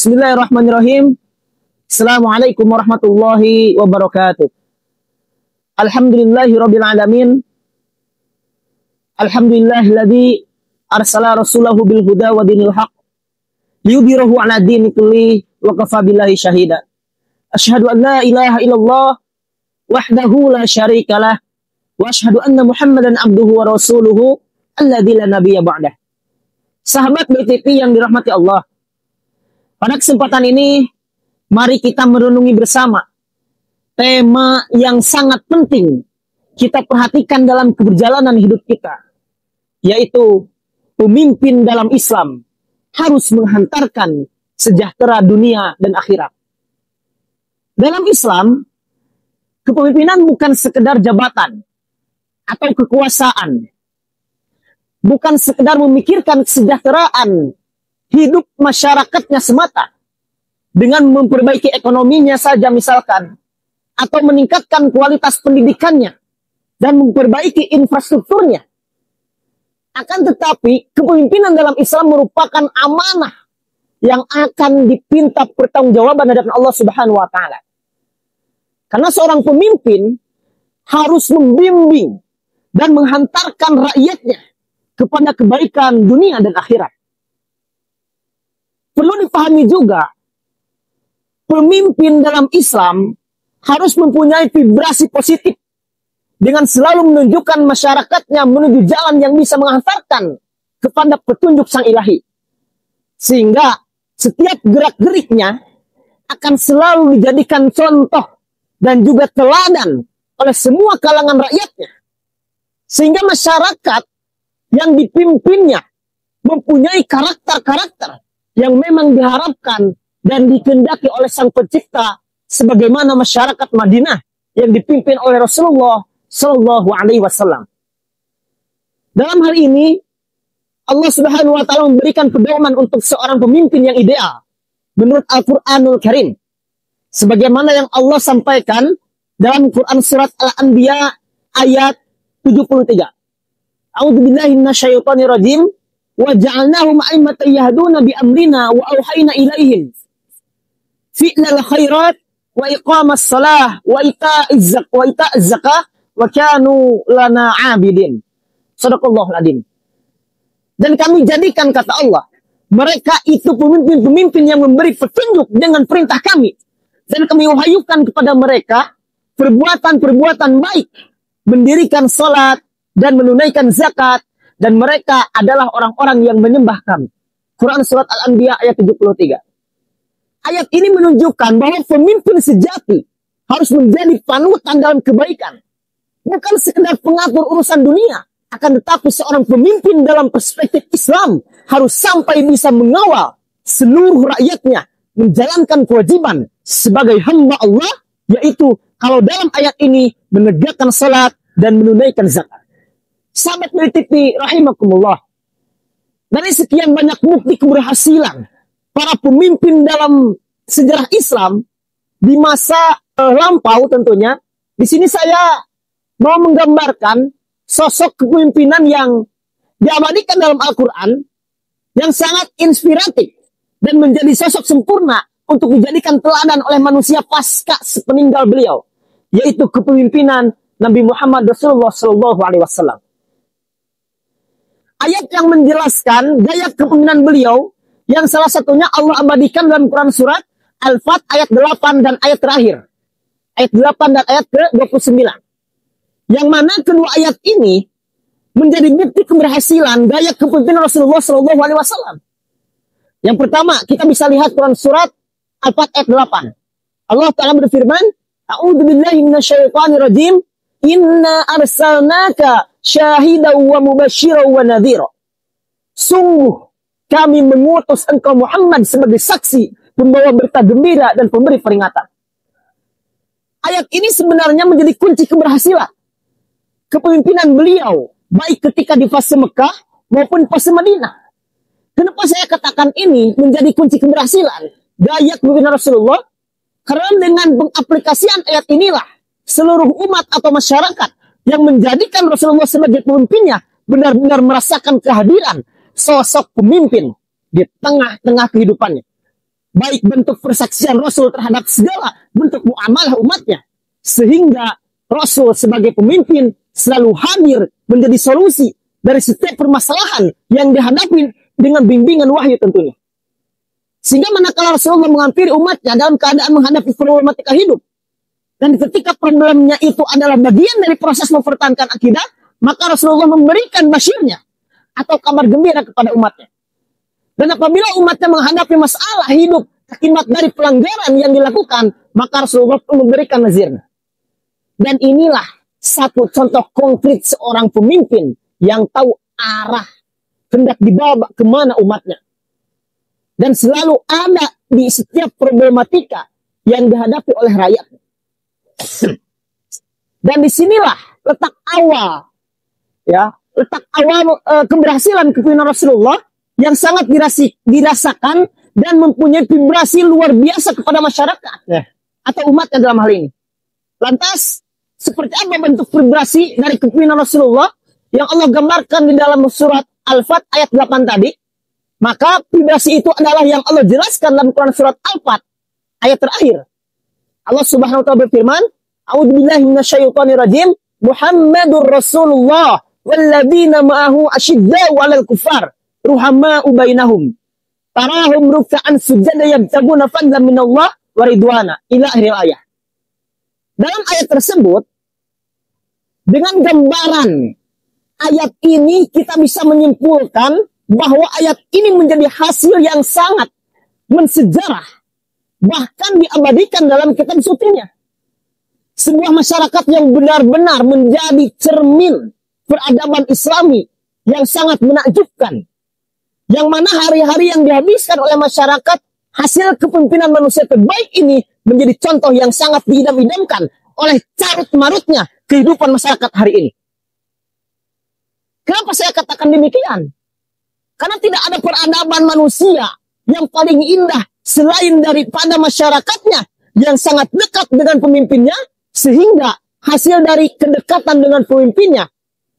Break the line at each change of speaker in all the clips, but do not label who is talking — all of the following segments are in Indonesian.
Bismillahirrahmanirrahim. Assalamualaikum warahmatullahi wabarakatuh. Alhamdulillahirabbil alamin. Alhamdulillahilladzi arsala rasulahu bil huda wa dinil haq liyudhhirahu 'ala dini kulli wa kafa billahi syahida. Asyhadu an la ilaha illallah wahdahu la syarikalah wa asyhadu anna Muhammadan abduhu wa rasuluhu alladzi la nabiyya ba'dah. Sahabat BTV yang dirahmati Allah, pada kesempatan ini, mari kita merenungi bersama tema yang sangat penting kita perhatikan dalam keberjalanan hidup kita, yaitu pemimpin dalam Islam harus menghantarkan sejahtera dunia dan akhirat. Dalam Islam, kepemimpinan bukan sekedar jabatan atau kekuasaan, bukan sekedar memikirkan kesejahteraan hidup masyarakatnya semata dengan memperbaiki ekonominya saja misalkan, atau meningkatkan kualitas pendidikannya dan memperbaiki infrastrukturnya. Akan tetapi kepemimpinan dalam Islam merupakan amanah yang akan dipinta pertanggungjawaban hadapan Allah Subhanahu wa taala. Karena seorang pemimpin harus membimbing dan menghantarkan rakyatnya kepada kebaikan dunia dan akhirat. Perlu dipahami juga, pemimpin dalam Islam harus mempunyai vibrasi positif dengan selalu menunjukkan masyarakatnya menuju jalan yang bisa menghantarkan kepada petunjuk Sang Ilahi. Sehingga setiap gerak-geriknya akan selalu dijadikan contoh dan juga teladan oleh semua kalangan rakyatnya. Sehingga masyarakat yang dipimpinnya mempunyai karakter-karakter yang memang diharapkan dan dikehendaki oleh Sang Pencipta, sebagaimana masyarakat Madinah yang dipimpin oleh Rasulullah Shallallahu Alaihi Wasallam. Dalam hal ini, Allah Subhanahu Wa Taala memberikan pedoman untuk seorang pemimpin yang ideal menurut Al-Quranul Karim, sebagaimana yang Allah sampaikan dalam Quran surat Al-Anbiya ayat 73. A'udzubillahi minasyaitonirrajim. Wa ja'alnahum a'immatan yahduna bi amrina wa auhayna ilaihim fi'lal khairat wa iqamas salah wa ita'az zakah wa kanu lana 'abidin. Shadaqallahul adzim. Dan kami jadikan, kata Allah, mereka itu pemimpin-pemimpin yang memberi petunjuk dengan perintah kami, dan kami wahyukan kepada mereka perbuatan-perbuatan baik, mendirikan salat dan menunaikan zakat, dan mereka adalah orang-orang yang menyembah kami. Quran surat Al-Anbiya ayat 73. Ayat ini menunjukkan bahwa pemimpin sejati harus menjadi panutan dalam kebaikan. Bukan sekedar pengatur urusan dunia, akan tetapi seorang pemimpin dalam perspektif Islam harus sampai bisa mengawal seluruh rakyatnya menjalankan kewajiban sebagai hamba Allah, yaitu kalau dalam ayat ini menegakkan salat dan menunaikan zakat. Sahabat BTV rahimakumullah, dari sekian banyak bukti keberhasilan para pemimpin dalam sejarah Islam di masa lampau tentunya, di sini saya mau menggambarkan sosok kepemimpinan yang diabadikan dalam Al-Quran yang sangat inspiratif dan menjadi sosok sempurna untuk dijadikan teladan oleh manusia pasca sepeninggal beliau, yaitu kepemimpinan Nabi Muhammad Rasulullah Shallallahu Alaihi Wasallam. Ayat yang menjelaskan gaya kepemimpinan beliau, yang salah satunya Allah abadikan dalam Quran surat Al-Fat ayat 8 dan ayat terakhir. Ayat 8 dan ayat ke-29. Yang mana kedua ayat ini menjadi bukti keberhasilan gaya kepemimpinan Rasulullah Shallallahu Alaihi Wasallam. Yang pertama, kita bisa lihat Quran surat Al-Fat ayat 8. Allah Ta'ala berfirman, A'udzubillahi minasyaitonirrajim. Inna arsalnaka syahidan wa mubasysyiran wa nadhira. Sungguh kami mengutus engkau Muhammad sebagai saksi, pembawa berita gembira dan pemberi peringatan. Ayat ini sebenarnya menjadi kunci keberhasilan kepemimpinan beliau, baik ketika di fase Mekah maupun fase Madinah. Kenapa saya katakan ini menjadi kunci keberhasilan gaya kepemimpinan Rasulullah? Karena dengan pengaplikasian ayat inilah seluruh umat atau masyarakat yang menjadikan Rasulullah sebagai pemimpinnya benar-benar merasakan kehadiran sosok pemimpin di tengah-tengah kehidupannya. baik bentuk persaksian Rasul terhadap segala bentuk muamalah umatnya, sehingga Rasul sebagai pemimpin selalu hadir menjadi solusi dari setiap permasalahan yang dihadapi dengan bimbingan wahyu tentunya. Sehingga manakala Rasulullah menghampiri umatnya dalam keadaan menghadapi problematika hidup, dan ketika problemnya itu adalah bagian dari proses mempertahankan akidah, maka Rasulullah memberikan basyirnya atau kabar gembira kepada umatnya. Dan apabila umatnya menghadapi masalah hidup akibat dari pelanggaran yang dilakukan, maka Rasulullah memberikan nazirnya. Dan inilah satu contoh konkret seorang pemimpin yang tahu arah hendak dibawa kemana umatnya. Dan selalu ada di setiap problematika yang dihadapi oleh rakyat. Dan disinilah letak awal, letak awal keberhasilan kepemimpinan Rasulullah yang sangat dirasakan dan mempunyai vibrasi luar biasa kepada masyarakat atau umatnya dalam hal ini. Lantas, seperti apa bentuk vibrasi dari kepemimpinan Rasulullah yang Allah gambarkan di dalam surat Al-Fat ayat 8 tadi? Maka vibrasi itu adalah yang Allah jelaskan dalam Quran surat Al-Fat ayat terakhir. Allah Subhanahu wa taala berfirman, "A'udzubillahi minasyaitonirrajim. Muhammadur Rasulullah walladzina ma'ahu asyidda'u 'alal kuffar, ruhama'u bainahum. Tarahum ruk'an sujada yabtaguna fadlan minallah wa ridwana." Ila akhir ayat. Dalam ayat tersebut, dengan gambaran ayat ini kita bisa menyimpulkan bahwa ayat ini menjadi hasil yang sangat mensejarah, bahkan diabadikan dalam kitab sucinya. Sebuah masyarakat yang benar-benar menjadi cermin peradaban Islami yang sangat menakjubkan, yang mana hari-hari yang dihabiskan oleh masyarakat hasil kepemimpinan manusia terbaik ini menjadi contoh yang sangat diidam-idamkan oleh carut-marutnya kehidupan masyarakat hari ini. Kenapa saya katakan demikian? Karena tidak ada peradaban manusia yang paling indah selain daripada masyarakatnya yang sangat dekat dengan pemimpinnya, sehingga hasil dari kedekatan dengan pemimpinnya,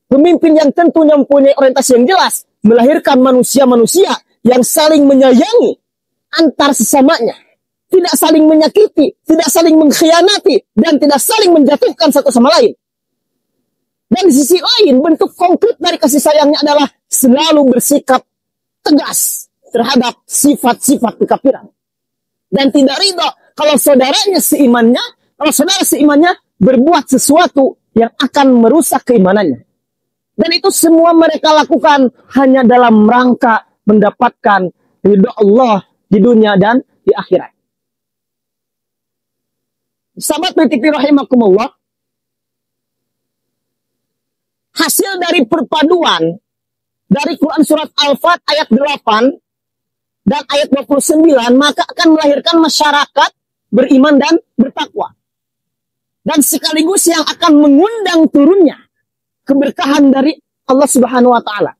pemimpin yang tentunya mempunyai orientasi yang jelas, melahirkan manusia-manusia yang saling menyayangi antar sesamanya, tidak saling menyakiti, tidak saling mengkhianati, dan tidak saling menjatuhkan satu sama lain. Dan di sisi lain, bentuk konkret dari kasih sayangnya adalah selalu bersikap tegas terhadap sifat-sifat kekafiran. Dan tidak ridha kalau saudaranya seimannya, kalau saudara seimannya berbuat sesuatu yang akan merusak keimanannya. Dan itu semua mereka lakukan hanya dalam rangka mendapatkan ridha Allah di dunia dan di akhirat. Sahabat PTP rahimakumullah, hasil dari perpaduan dari Quran surat Al-Fat ayat 8 dan ayat 29, maka akan melahirkan masyarakat beriman dan bertakwa. Dan sekaligus yang akan mengundang turunnya keberkahan dari Allah Subhanahu wa taala.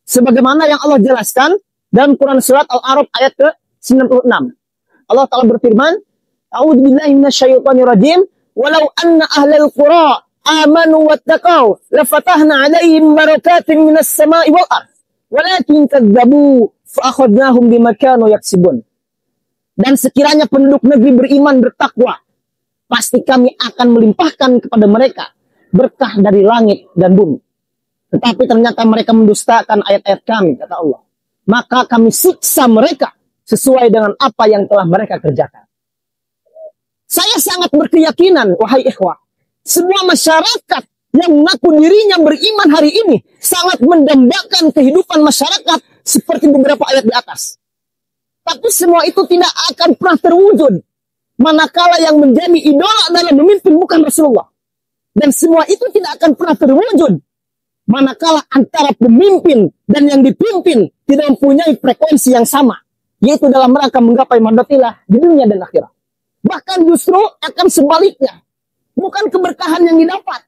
Sebagaimana yang Allah jelaskan dalam Quran surat Al-A'raf ayat ke-96. Allah taala berfirman, "A'udzubillahi minasyaitonirrajim, walau anna ahlal qura amanu wattaqau lafatahna 'alaihim barakatin minas sama'i wal ardh walakin kadzdzabu fa akhadnahum bima kanu yaksibun." Dan sekiranya penduduk negeri beriman bertakwa, pasti kami akan melimpahkan kepada mereka berkah dari langit dan bumi. Tetapi ternyata mereka mendustakan ayat-ayat kami, kata Allah. Maka kami siksa mereka sesuai dengan apa yang telah mereka kerjakan. Saya sangat berkeyakinan, wahai ikhwah, semua masyarakat yang mengaku dirinya beriman hari ini sangat mendambakan kehidupan masyarakat seperti beberapa ayat di atas. Tapi semua itu tidak akan pernah terwujud manakala yang menjadi idola dalam memimpin bukan Rasulullah. Dan semua itu tidak akan pernah terwujud manakala antara pemimpin dan yang dipimpin tidak mempunyai frekuensi yang sama, yaitu dalam rangka menggapai mandatilah di dunia dan akhirat. Bahkan justru akan sebaliknya, bukan keberkahan yang didapat,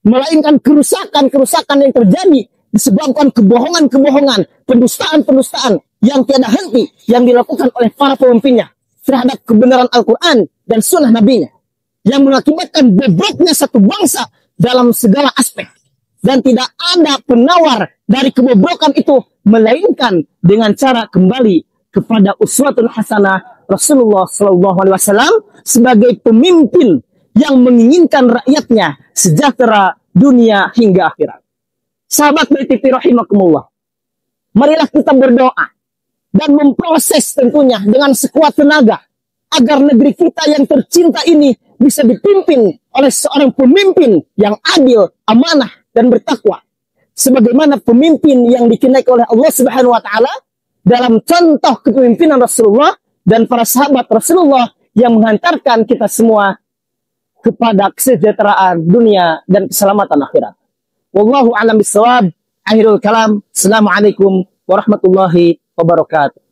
melainkan kerusakan-kerusakan yang terjadi disebabkan kebohongan-kebohongan, pendustaan-pendustaan yang tiada henti yang dilakukan oleh para pemimpinnya terhadap kebenaran Al-Quran dan sunnah Nabi-Nya, yang mengakibatkan bobroknya satu bangsa dalam segala aspek. Dan tidak ada penawar dari kebobrokan itu, melainkan dengan cara kembali kepada uswatul hasanah Rasulullah SAW sebagai pemimpin yang menginginkan rakyatnya sejahtera dunia hingga akhirat. Sahabat BTV rahimakumullah, marilah kita berdoa dan memproses tentunya dengan sekuat tenaga agar negeri kita yang tercinta ini bisa dipimpin oleh seorang pemimpin yang adil, amanah, dan bertakwa. Sebagaimana pemimpin yang dikenai oleh Allah Subhanahu wa taala dalam contoh kepemimpinan Rasulullah dan para sahabat Rasulullah yang menghantarkan kita semua kepada kesejahteraan dunia dan keselamatan akhirat. Wallahu a'lam bishawab. Akhirul kalam. Assalamualaikum warahmatullahi wabarakatuh.